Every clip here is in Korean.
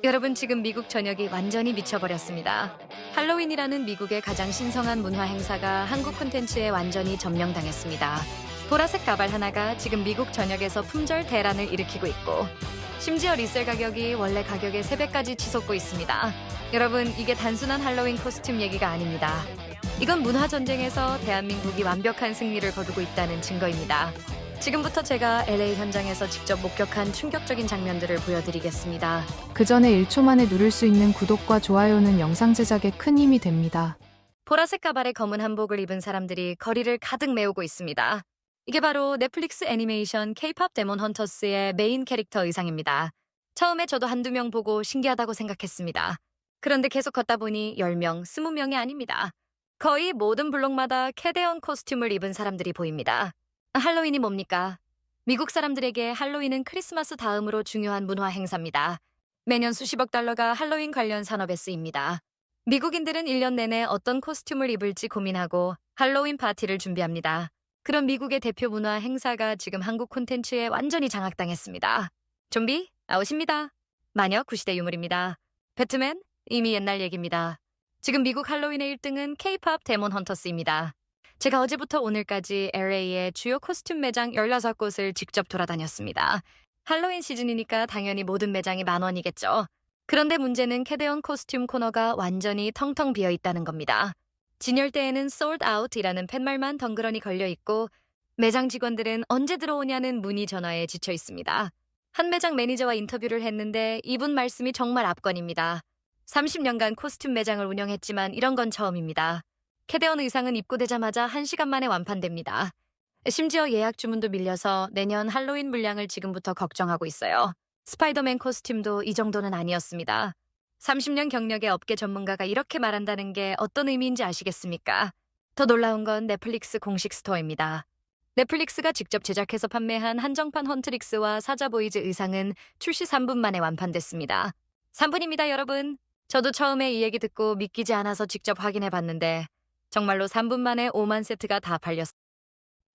여러분, 지금 미국 전역이 완전히 미쳐버렸습니다. 할로윈이라는 미국의 가장 신성한 문화 행사가 한국 콘텐츠에 완전히 점령당했습니다. 보라색 가발 하나가 지금 미국 전역에서 품절 대란을 일으키고 있고, 심지어 리셀 가격이 원래 가격의 3배까지 치솟고 있습니다. 여러분, 이게 단순한 할로윈 코스튬 얘기가 아닙니다. 이건 문화 전쟁에서 대한민국이 완벽한 승리를 거두고 있다는 증거입니다. 지금부터 제가 LA 현장에서 직접 목격한 충격적인 장면들을 보여드리겠습니다. 그 전에 1초 만에 누를 수 있는 구독과 좋아요는 영상 제작에 큰 힘이 됩니다. 보라색 가발에 검은 한복을 입은 사람들이 거리를 가득 메우고 있습니다. 이게 바로 넷플릭스 애니메이션 K-pop 데몬 헌터스의 메인 캐릭터 의상입니다. 처음에 저도 한두 명 보고 신기하다고 생각했습니다. 그런데 계속 걷다 보니 10명, 20명이 아닙니다. 거의 모든 블록마다 캐대언 코스튬을 입은 사람들이 보입니다. 할로윈이 뭡니까? 미국 사람들에게 할로윈은 크리스마스 다음으로 중요한 문화 행사입니다. 매년 수십억 달러가 할로윈 관련 산업에 쓰입니다. 미국인들은 1년 내내 어떤 코스튬을 입을지 고민하고 할로윈 파티를 준비합니다. 그런 미국의 대표 문화 행사가 지금 한국 콘텐츠에 완전히 장악당했습니다. 좀비? 아웃입니다. 마녀? 구시대 유물입니다. 배트맨? 이미 옛날 얘기입니다. 지금 미국 할로윈의 1등은 K-pop 데몬 헌터스입니다. 제가 어제부터 오늘까지 LA의 주요 코스튬 매장 16곳을 직접 돌아다녔습니다. 할로윈 시즌이니까 당연히 모든 매장이 10,000원이겠죠. 그런데 문제는 캐대언 코스튬 코너가 완전히 텅텅 비어 있다는 겁니다. 진열대에는 sold out이라는 팻말만 덩그러니 걸려 있고, 매장 직원들은 언제 들어오냐는 문의 전화에 지쳐 있습니다. 한 매장 매니저와 인터뷰를 했는데 이분 말씀이 정말 압권입니다. 30년간 코스튬 매장을 운영했지만 이런 건 처음입니다. 캐대언 의상은 입고되자마자 1시간 만에 완판됩니다. 심지어 예약 주문도 밀려서 내년 할로윈 물량을 지금부터 걱정하고 있어요. 스파이더맨 코스튬도 이 정도는 아니었습니다. 30년 경력의 업계 전문가가 이렇게 말한다는 게 어떤 의미인지 아시겠습니까? 더 놀라운 건 넷플릭스 공식 스토어입니다. 넷플릭스가 직접 제작해서 판매한 한정판 헌트릭스와 사자보이즈 의상은 출시 3분 만에 완판됐습니다. 3분입니다, 여러분. 저도 처음에 이 얘기 듣고 믿기지 않아서 직접 확인해봤는데 정말로 3분 만에 5만 세트가 다 팔렸어요.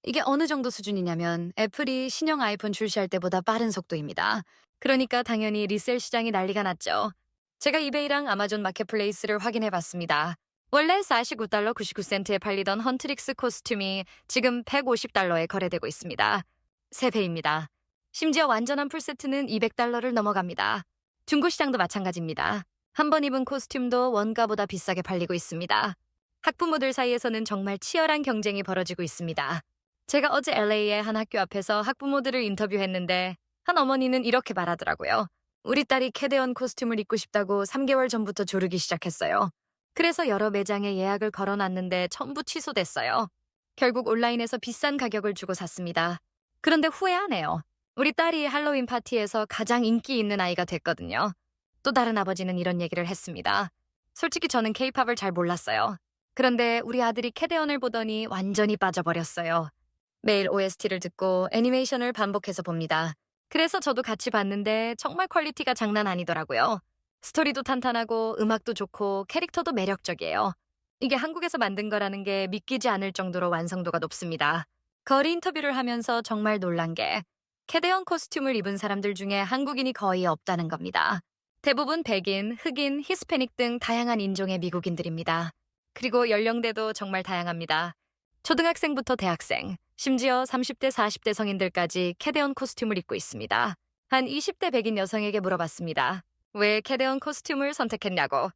이게 어느 정도 수준이냐면 애플이 신형 아이폰 출시할 때보다 빠른 속도입니다. 그러니까 당연히 리셀 시장이 난리가 났죠. 제가 이베이랑 아마존 마켓플레이스를 확인해봤습니다. 원래 $49 99센트에 팔리던 헌트릭스 코스튬이 지금 $150에 거래되고 있습니다. 3배입니다. 심지어 완전한 풀세트는 $200를 넘어갑니다. 중고시장도 마찬가지입니다. 한 번 입은 코스튬도 원가보다 비싸게 팔리고 있습니다. 학부모들 사이에서는 정말 치열한 경쟁이 벌어지고 있습니다. 제가 어제 LA의 한 학교 앞에서 학부모들을 인터뷰했는데 한 어머니는 이렇게 말하더라고요. 우리 딸이 캐대언 코스튬을 입고 싶다고 3개월 전부터 조르기 시작했어요. 그래서 여러 매장에 예약을 걸어놨는데 전부 취소됐어요. 결국 온라인에서 비싼 가격을 주고 샀습니다. 그런데 후회하네요. 우리 딸이 할로윈 파티에서 가장 인기 있는 아이가 됐거든요. 또 다른 아버지는 이런 얘기를 했습니다. 솔직히 저는 K-팝을 잘 몰랐어요. 그런데 우리 아들이 캐대언을 보더니 완전히 빠져버렸어요. 매일 OST를 듣고 애니메이션을 반복해서 봅니다. 그래서 저도 같이 봤는데 정말 퀄리티가 장난 아니더라고요. 스토리도 탄탄하고 음악도 좋고 캐릭터도 매력적이에요. 이게 한국에서 만든 거라는 게 믿기지 않을 정도로 완성도가 높습니다. 거리 인터뷰를 하면서 정말 놀란 게 캐대언 코스튬을 입은 사람들 중에 한국인이 거의 없다는 겁니다. 대부분 백인, 흑인, 히스패닉 등 다양한 인종의 미국인들입니다. 그리고 연령대도 정말 다양합니다. 초등학생부터 대학생, 심지어 30대, 40대 성인들까지 캐대언 코스튬을 입고 있습니다. 한 20대 백인 여성에게 물어봤습니다. 왜 캐대언 코스튬을 선택했냐고.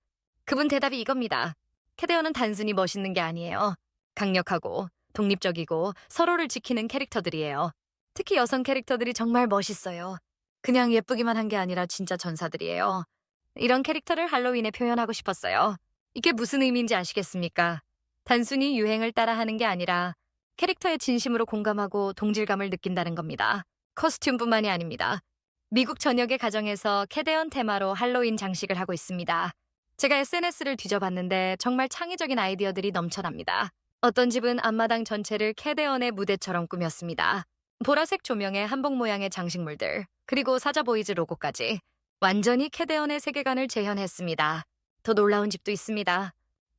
그분 대답이 이겁니다. 캐대언은 단순히 멋있는 게 아니에요. 강력하고 독립적이고 서로를 지키는 캐릭터들이에요. 특히 여성 캐릭터들이 정말 멋있어요. 그냥 예쁘기만 한 게 아니라 진짜 전사들이에요. 이런 캐릭터를 할로윈에 표현하고 싶었어요. 이게 무슨 의미인지 아시겠습니까? 단순히 유행을 따라하는 게 아니라 캐릭터에 진심으로 공감하고 동질감을 느낀다는 겁니다. 코스튬뿐만이 아닙니다. 미국 전역의 가정에서 캐대언 테마로 할로윈 장식을 하고 있습니다. 제가 SNS를 뒤져봤는데 정말 창의적인 아이디어들이 넘쳐납니다. 어떤 집은 앞마당 전체를 캐대언의 무대처럼 꾸몄습니다. 보라색 조명에 한복 모양의 장식물들, 그리고 사자보이즈 로고까지 완전히 캐대언의 세계관을 재현했습니다. 더 놀라운 집도 있습니다.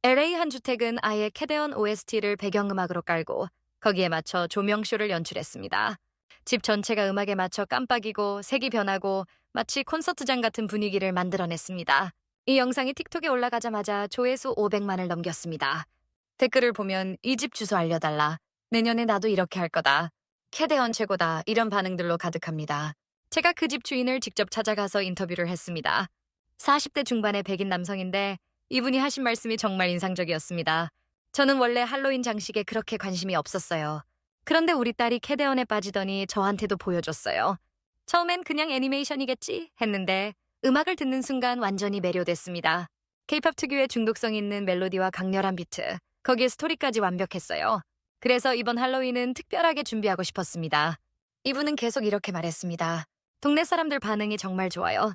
LA 한 주택은 아예 캐대언 OST를 배경음악으로 깔고 거기에 맞춰 조명쇼를 연출했습니다. 집 전체가 음악에 맞춰 깜빡이고 색이 변하고 마치 콘서트장 같은 분위기를 만들어냈습니다. 이 영상이 틱톡에 올라가자마자 조회수 500만을 넘겼습니다. 댓글을 보면 이 집 주소 알려달라. 내년에 나도 이렇게 할 거다. 캐대언 최고다. 이런 반응들로 가득합니다. 제가 그 집 주인을 직접 찾아가서 인터뷰를 했습니다. 40대 중반의 백인 남성인데 이분이 하신 말씀이 정말 인상적이었습니다. 저는 원래 할로윈 장식에 그렇게 관심이 없었어요. 그런데 우리 딸이 캐대언에 빠지더니 저한테도 보여줬어요. 처음엔 그냥 애니메이션이겠지 했는데 음악을 듣는 순간 완전히 매료됐습니다. 케이팝 특유의 중독성 있는 멜로디와 강렬한 비트, 거기에 스토리까지 완벽했어요. 그래서 이번 할로윈은 특별하게 준비하고 싶었습니다. 이분은 계속 이렇게 말했습니다. 동네 사람들 반응이 정말 좋아요.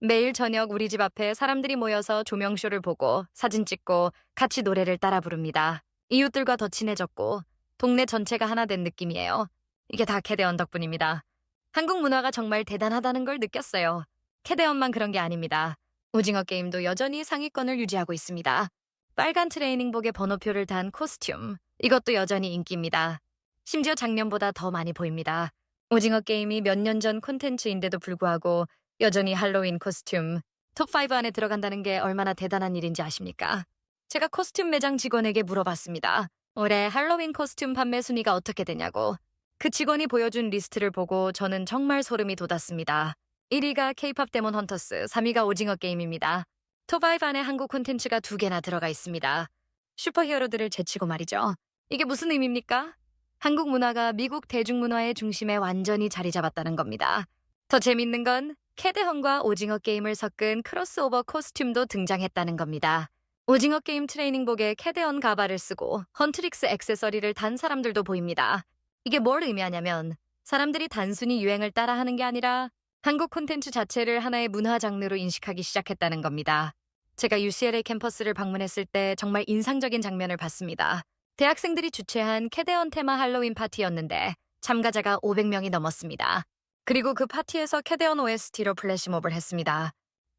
매일 저녁 우리 집 앞에 사람들이 모여서 조명쇼를 보고 사진 찍고 같이 노래를 따라 부릅니다. 이웃들과 더 친해졌고 동네 전체가 하나 된 느낌이에요. 이게 다 캐대언 덕분입니다. 한국 문화가 정말 대단하다는 걸 느꼈어요. 캐대언만 그런 게 아닙니다. 오징어 게임도 여전히 상위권을 유지하고 있습니다. 빨간 트레이닝복에 번호표를 단 코스튬, 이것도 여전히 인기입니다. 심지어 작년보다 더 많이 보입니다. 오징어 게임이 몇 년 전 콘텐츠인데도 불구하고 여전히 할로윈 코스튬 톱5 안에 들어간다는 게 얼마나 대단한 일인지 아십니까? 제가 코스튬 매장 직원에게 물어봤습니다. 올해 할로윈 코스튬 판매 순위가 어떻게 되냐고. 그 직원이 보여준 리스트를 보고 저는 정말 소름이 돋았습니다. 1위가 K-팝 데몬 헌터스, 3위가 오징어 게임입니다. 톱5 안에 한국 콘텐츠가 2개나 들어가 있습니다. 슈퍼히어로들을 제치고 말이죠. 이게 무슨 의미입니까? 한국 문화가 미국 대중문화의 중심에 완전히 자리 잡았다는 겁니다. 더 재밌는 건 캐대헌과 오징어 게임을 섞은 크로스오버 코스튬도 등장했다는 겁니다. 오징어 게임 트레이닝복에 캐대헌 가발을 쓰고 헌트릭스 액세서리를 단 사람들도 보입니다. 이게 뭘 의미하냐면 사람들이 단순히 유행을 따라하는 게 아니라 한국 콘텐츠 자체를 하나의 문화 장르로 인식하기 시작했다는 겁니다. 제가 UCLA 캠퍼스를 방문했을 때 정말 인상적인 장면을 봤습니다. 대학생들이 주최한 캐대헌 테마 할로윈 파티였는데 참가자가 500명이 넘었습니다. 그리고 그 파티에서 캐대헌 OST로 플래시몹을 했습니다.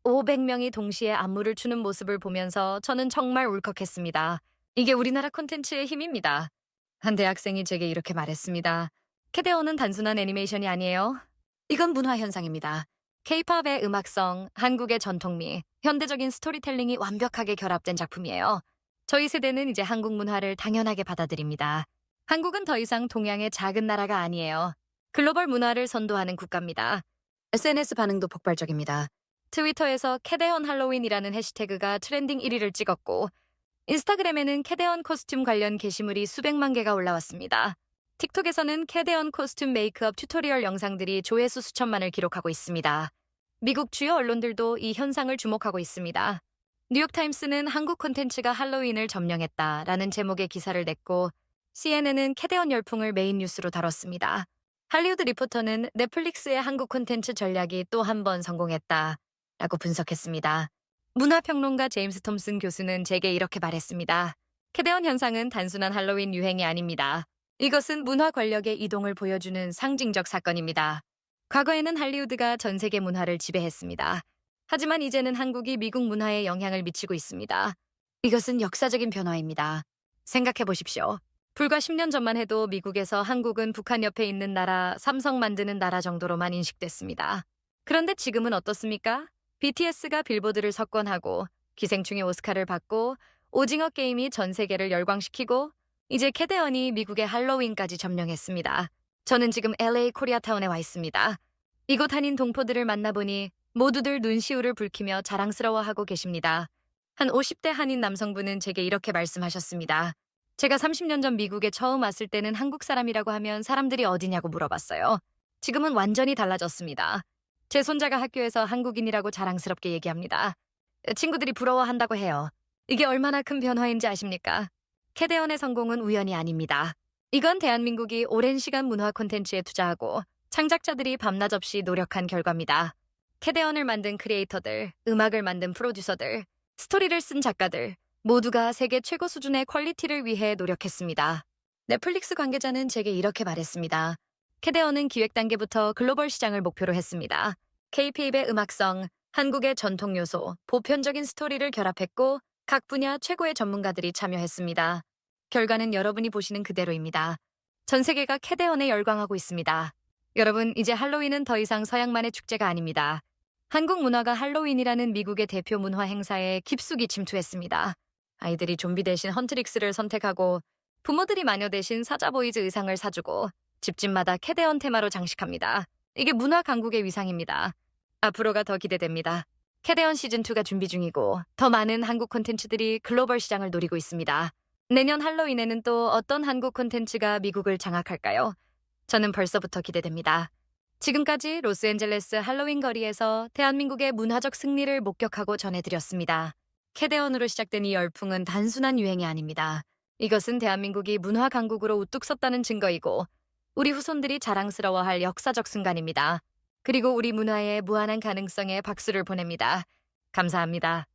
500명이 동시에 안무를 추는 모습을 보면서 저는 정말 울컥했습니다. 이게 우리나라 콘텐츠의 힘입니다. 한 대학생이 제게 이렇게 말했습니다. 캐대헌은 단순한 애니메이션이 아니에요. 이건 문화 현상입니다. K-팝의 음악성, 한국의 전통미, 현대적인 스토리텔링이 완벽하게 결합된 작품이에요. 저희 세대는 이제 한국 문화를 당연하게 받아들입니다. 한국은 더 이상 동양의 작은 나라가 아니에요. 글로벌 문화를 선도하는 국가입니다. SNS 반응도 폭발적입니다. 트위터에서 캐대헌 할로윈이라는 해시태그가 트렌딩 1위를 찍었고 인스타그램에는 캐대헌 코스튬 관련 게시물이 수백만 개가 올라왔습니다. 틱톡에서는 캐대헌 코스튬 메이크업 튜토리얼 영상들이 조회수 수천만을 기록하고 있습니다. 미국 주요 언론들도 이 현상을 주목하고 있습니다. 뉴욕타임스는 한국 콘텐츠가 할로윈을 점령했다라는 제목의 기사를 냈고 CNN은 캐대헌 열풍을 메인 뉴스로 다뤘습니다. 할리우드 리포터는 넷플릭스의 한국 콘텐츠 전략이 또 한 번 성공했다라고 분석했습니다. 문화평론가 제임스 톰슨 교수는 제게 이렇게 말했습니다. 캐대헌 현상은 단순한 할로윈 유행이 아닙니다. 이것은 문화 권력의 이동을 보여주는 상징적 사건입니다. 과거에는 할리우드가 전 세계 문화를 지배했습니다. 하지만 이제는 한국이 미국 문화에 영향을 미치고 있습니다. 이것은 역사적인 변화입니다. 생각해 보십시오. 불과 10년 전만 해도 미국에서 한국은 북한 옆에 있는 나라, 삼성 만드는 나라 정도로만 인식됐습니다. 그런데 지금은 어떻습니까? BTS가 빌보드를 석권하고 기생충이 오스카를 받고 오징어 게임이 전 세계를 열광시키고 이제 캐대헌이 미국의 할로윈까지 점령했습니다. 저는 지금 LA 코리아타운에 와 있습니다. 이곳 한인 동포들을 만나보니 모두들 눈시울을 붉히며 자랑스러워하고 계십니다. 한 50대 한인 남성분은 제게 이렇게 말씀하셨습니다. 제가 30년 전 미국에 처음 왔을 때는 한국 사람이라고 하면 사람들이 어디냐고 물어봤어요. 지금은 완전히 달라졌습니다. 제 손자가 학교에서 한국인이라고 자랑스럽게 얘기합니다. 친구들이 부러워한다고 해요. 이게 얼마나 큰 변화인지 아십니까? 캐대헌의 성공은 우연이 아닙니다. 이건 대한민국이 오랜 시간 문화 콘텐츠에 투자하고 창작자들이 밤낮 없이 노력한 결과입니다. 캐대헌을 만든 크리에이터들, 음악을 만든 프로듀서들, 스토리를 쓴 작가들 모두가 세계 최고 수준의 퀄리티를 위해 노력했습니다. 넷플릭스 관계자는 제게 이렇게 말했습니다. 캐대헌은 기획 단계부터 글로벌 시장을 목표로 했습니다. K-팝의 음악성, 한국의 전통 요소, 보편적인 스토리를 결합했고 각 분야 최고의 전문가들이 참여했습니다. 결과는 여러분이 보시는 그대로입니다. 전 세계가 캐대헌에 열광하고 있습니다. 여러분, 이제 할로윈은 더 이상 서양만의 축제가 아닙니다. 한국 문화가 할로윈이라는 미국의 대표 문화 행사에 깊숙이 침투했습니다. 아이들이 좀비 대신 헌트릭스를 선택하고 부모들이 마녀 대신 사자보이즈 의상을 사주고 집집마다 캐데언 테마로 장식합니다. 이게 문화 강국의 위상입니다. 앞으로가 더 기대됩니다. 캐데언 시즌2가 준비 중이고 더 많은 한국 콘텐츠들이 글로벌 시장을 노리고 있습니다. 내년 할로윈에는 또 어떤 한국 콘텐츠가 미국을 장악할까요? 저는 벌써부터 기대됩니다. 지금까지 로스앤젤레스 할로윈 거리에서 대한민국의 문화적 승리를 목격하고 전해드렸습니다. 캐데언으로 시작된 이 열풍은 단순한 유행이 아닙니다. 이것은 대한민국이 문화 강국으로 우뚝 섰다는 증거이고 우리 후손들이 자랑스러워할 역사적 순간입니다. 그리고 우리 문화의 무한한 가능성에 박수를 보냅니다. 감사합니다.